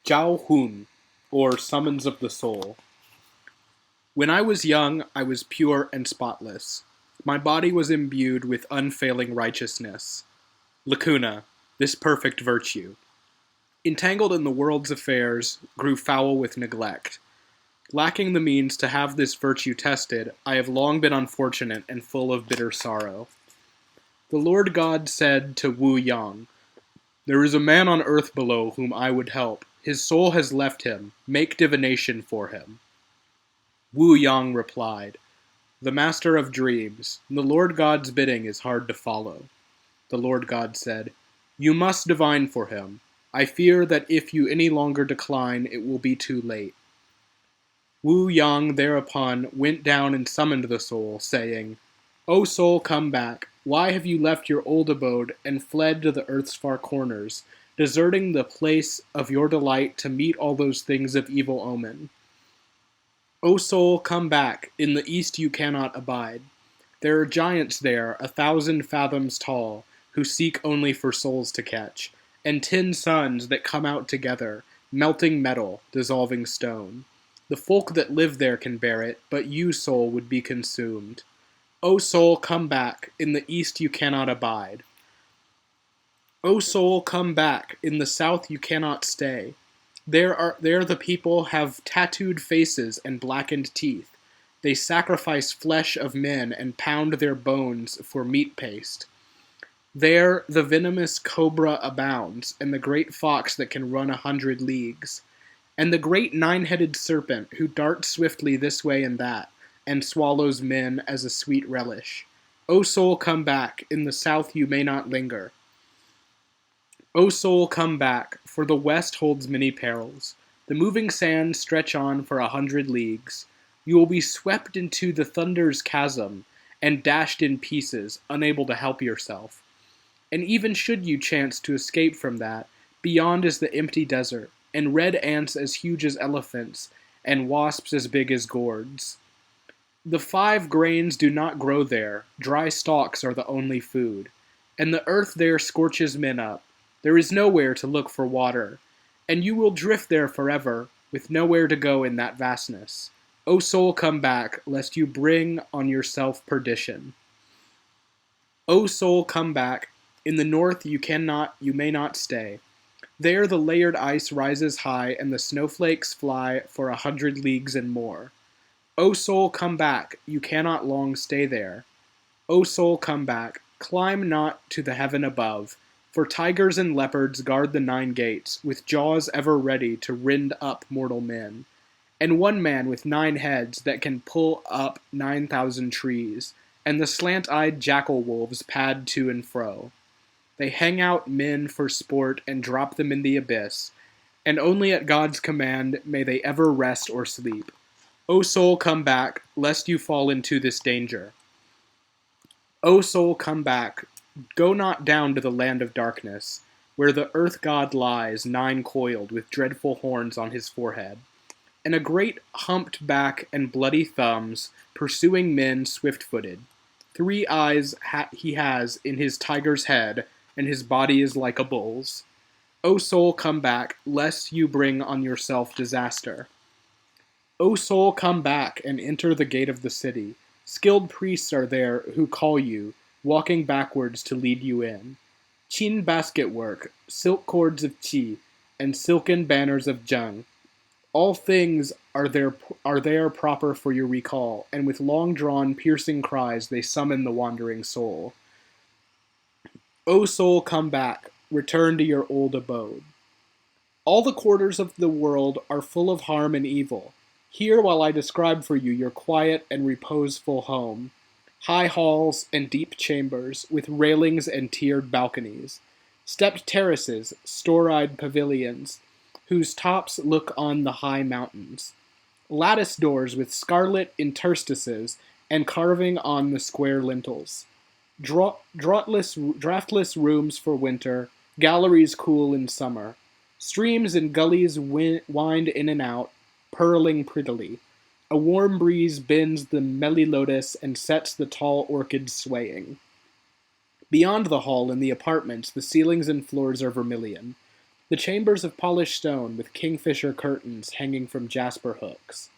Zhao, or Summons of the Soul. When I was young, I was pure and spotless. My body was imbued with unfailing righteousness. Lacuna, this perfect virtue. Entangled in the world's affairs, grew foul with neglect. Lacking the means to have this virtue tested, I have long been unfortunate and full of bitter sorrow. The Lord God said to Wu Yang, "There is a man on earth below whom I would help. His soul has left him. Make divination for him." Wu Yang replied, "The master of dreams, the Lord God's bidding is hard to follow." The Lord God said, "You must divine for him. I fear that if you any longer decline, it will be too late." Wu Yang thereupon went down and summoned the soul, saying, "O soul, come back. Why have you left your old abode and fled to the earth's far corners, deserting the place of your delight to meet all those things of evil omen? O soul, come back. In the east you cannot abide. There are giants there, 1,000 fathoms tall, who seek only for souls to catch, and 10 suns that come out together, melting metal, dissolving stone. The folk that live there can bear it, but you, soul, would be consumed. O soul, come back. In the east you cannot abide. O soul, come back. In the south you cannot stay. There the people have tattooed faces and blackened teeth. They sacrifice flesh of men and pound their bones for meat paste. There the venomous cobra abounds, and the great fox that can run 100 leagues, and the great 9-headed serpent who darts swiftly this way and that, and swallows men as a sweet relish. O soul, come back. In the south you may not linger. O soul, come back, for the west holds many perils. The moving sands stretch on for 100 leagues. You will be swept into the thunder's chasm, and dashed in pieces, unable to help yourself. And even should you chance to escape from that, beyond is the empty desert, and red ants as huge as elephants, and wasps as big as gourds. The 5 grains do not grow there, dry stalks are the only food, and the earth there scorches men up. There is nowhere to look for water, and you will drift there forever, with nowhere to go in that vastness. O soul, come back, lest you bring on yourself perdition. O soul, come back. In the north you may not stay. There the layered ice rises high, and the snowflakes fly for 100 leagues and more. O soul, come back. You cannot long stay there. O soul, come back. Climb not to the heaven above, for tigers and leopards guard the 9 gates, with jaws ever ready to rend up mortal men, and one man with 9 heads that can pull up 9,000 trees, and the slant-eyed jackal wolves pad to and fro. They hang out men for sport and drop them in the abyss, and only at God's command may they ever rest or sleep. O soul, come back, lest you fall into this danger. O soul, come back. Go not down to the land of darkness, where the earth god lies 9-coiled with dreadful horns on his forehead, and a great humped back and bloody thumbs, pursuing men swift-footed. 3 eyes he has in his tiger's head, and his body is like a bull's. O soul, come back, lest you bring on yourself disaster. O soul, come back and enter the gate of the city. Skilled priests are there who call you, walking backwards to lead you in. Qin basket work, silk cords of qi, and silken banners of zheng. All things are there proper for your recall, and with long-drawn, piercing cries they summon the wandering soul. O soul, come back, return to your old abode. All the quarters of the world are full of harm and evil. Hear while I describe for you your quiet and reposeful home. High halls and deep chambers, with railings and tiered balconies. Stepped terraces, store-eyed pavilions, whose tops look on the high mountains. Lattice doors with scarlet interstices and carving on the square lintels. Draughtless rooms for winter, galleries cool in summer. Streams and gullies wind in and out, purling prettily. A warm breeze bends the melilotus and sets the tall orchids swaying. Beyond the hall in the apartments, the ceilings and floors are vermilion. The chambers of polished stone with kingfisher curtains hanging from jasper hooks.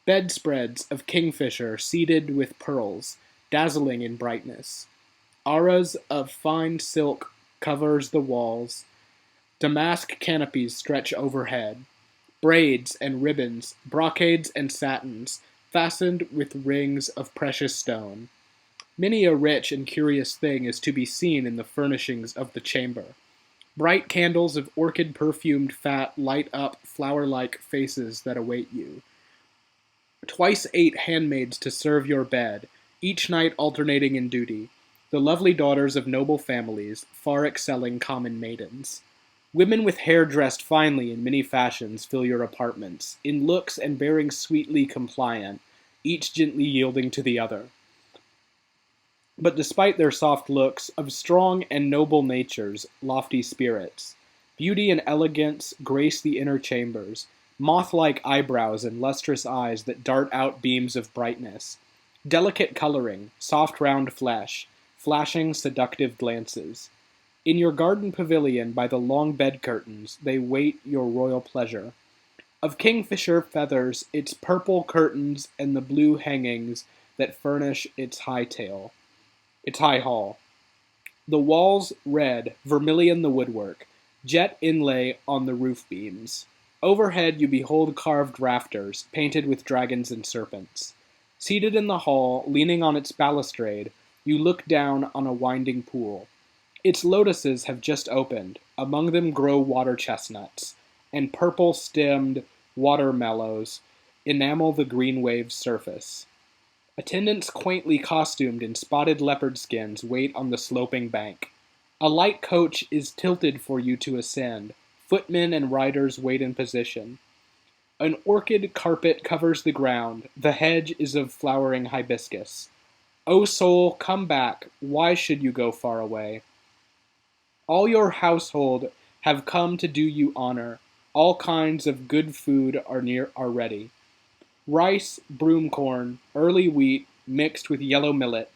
Bedspreads of kingfisher seeded with pearls, dazzling in brightness. Auras of fine silk covers the walls. Damask canopies stretch overhead. Braids and ribbons, brocades and satins, fastened with rings of precious stone. Many a rich and curious thing is to be seen in the furnishings of the chamber. Bright candles of orchid-perfumed fat light up flower-like faces that await you. Twice 8 handmaids to serve your bed, each night alternating in duty, the lovely daughters of noble families, far excelling common maidens. Women with hair dressed finely in many fashions fill your apartments, in looks and bearing sweetly compliant, each gently yielding to the other. But despite their soft looks, of strong and noble natures, lofty spirits, beauty and elegance grace the inner chambers, moth-like eyebrows and lustrous eyes that dart out beams of brightness, delicate coloring, soft round flesh, flashing seductive glances. In your garden pavilion by the long bed curtains, they wait your royal pleasure. Of kingfisher feathers, its purple curtains and the blue hangings that furnish its high hall. The walls red, vermilion the woodwork, jet inlay on the roof beams. Overhead you behold carved rafters, painted with dragons and serpents. Seated in the hall, leaning on its balustrade, you look down on a winding pool. Its lotuses have just opened, among them grow water chestnuts, and purple-stemmed watermallows enamel the green wave's surface. Attendants quaintly costumed in spotted leopard skins wait on the sloping bank. A light coach is tilted for you to ascend. Footmen and riders wait in position. An orchid carpet covers the ground. The hedge is of flowering hibiscus. O soul, come back. Why should you go far away? All your household have come to do you honor. All kinds of good food are ready. Rice, broomcorn, early wheat, mixed with yellow millet.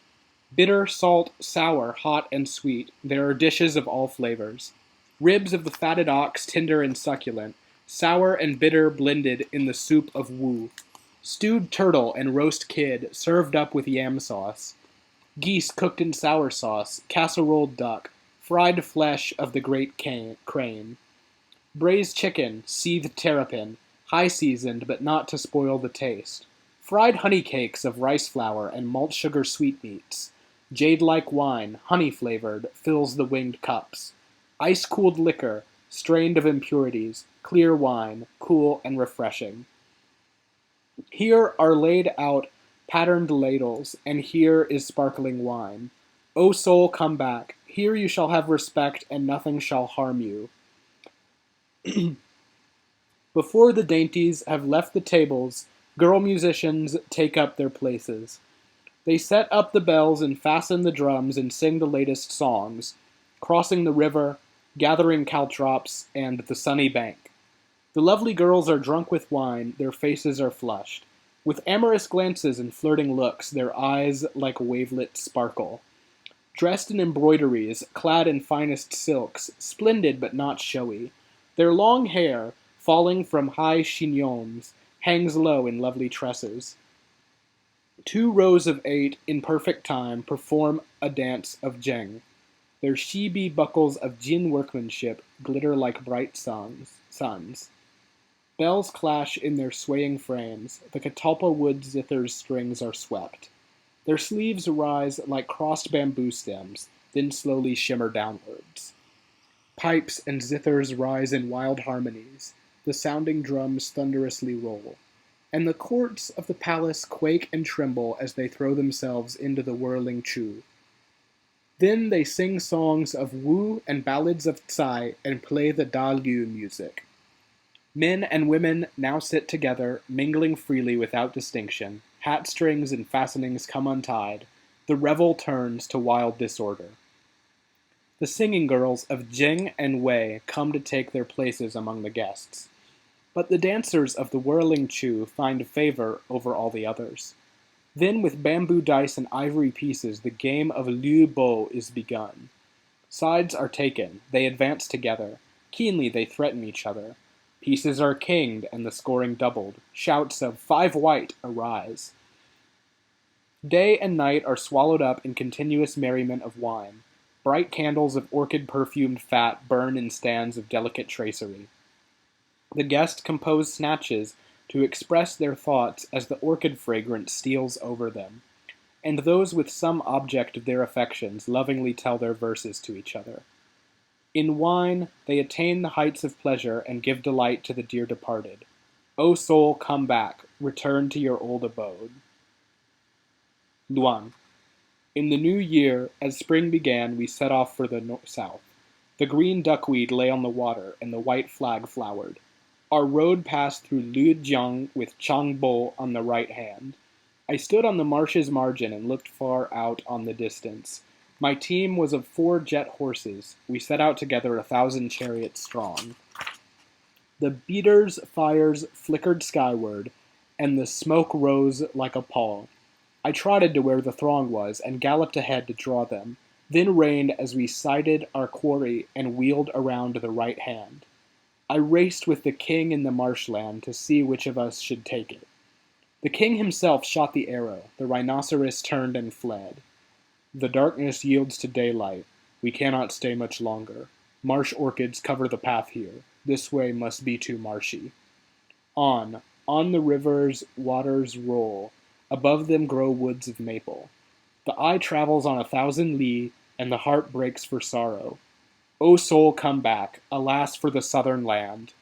Bitter, salt, sour, hot, and sweet, there are dishes of all flavors. Ribs of the fatted ox, tender and succulent, sour and bitter blended in the soup of wu. Stewed turtle and roast kid, served up with yam sauce. Geese cooked in sour sauce, casseroled duck, fried flesh of the great crane. Braised chicken, seethed terrapin, high-seasoned but not to spoil the taste. Fried honey cakes of rice flour and malt sugar sweetmeats. Jade-like wine, honey-flavored, fills the winged cups. Ice-cooled liquor, strained of impurities, clear wine, cool and refreshing. Here are laid out patterned ladles, and here is sparkling wine. O soul, come back. Here you shall have respect, and nothing shall harm you. Before the dainties have left the tables, girl musicians take up their places. They set up the bells and fasten the drums and sing the latest songs, crossing the river, gathering caltrops, and the sunny bank. The lovely girls are drunk with wine, their faces are flushed. With amorous glances and flirting looks, their eyes like wavelets sparkle. Dressed in embroideries, clad in finest silks, splendid but not showy. Their long hair, falling from high chignons, hangs low in lovely tresses. 2 rows of 8, in perfect time, perform a dance of jeng. Their sheeby buckles of Jin workmanship glitter like bright suns. Bells clash in their swaying frames. The catalpa wood zither's strings are swept. Their sleeves rise like crossed bamboo stems, then slowly shimmer downwards. Pipes and zithers rise in wild harmonies. The sounding drums thunderously roll. And the courts of the palace quake and tremble as they throw themselves into the whirling chu. Then they sing songs of wu and ballads of tsai and play the da liu music. Men and women now sit together, mingling freely without distinction. Hat strings and fastenings come untied. The revel turns to wild disorder. The singing girls of Jing and Wei come to take their places among the guests. But the dancers of the whirling chu find favor over all the others. Then with bamboo dice and ivory pieces the game of liu bo is begun. Sides are taken, they advance together. Keenly they threaten each other. Pieces are kinged and the scoring doubled. Shouts of "5 white" arise. Day and night are swallowed up in continuous merriment of wine. Bright candles of orchid-perfumed fat burn in stands of delicate tracery. The guests compose snatches to express their thoughts as the orchid fragrance steals over them, and those with some object of their affections lovingly tell their verses to each other. In wine they attain the heights of pleasure and give delight to the dear departed. O soul, come back, return to your old abode. Luang. In the new year, as spring began, we set off for the south. The green duckweed lay on the water, and the white flag flowered. Our road passed through Lujiang with Changbo on the right hand. I stood on the marsh's margin and looked far out on the distance. My team was of 4 jet horses. We set out together 1,000 chariots strong. The beaters' fires flickered skyward, and the smoke rose like a pall. I trotted to where the throng was, and galloped ahead to draw them, then reined as we sighted our quarry and wheeled around to the right hand. I raced with the king in the marshland to see which of us should take it. The king himself shot the arrow, the rhinoceros turned and fled. The darkness yields to daylight. We cannot stay much longer. Marsh orchids cover the path here. This way must be too marshy. On the river's waters roll. Above them grow woods of maple. The eye travels on 1,000 li, and the heart breaks for sorrow. O soul, come back. Alas for the southern land.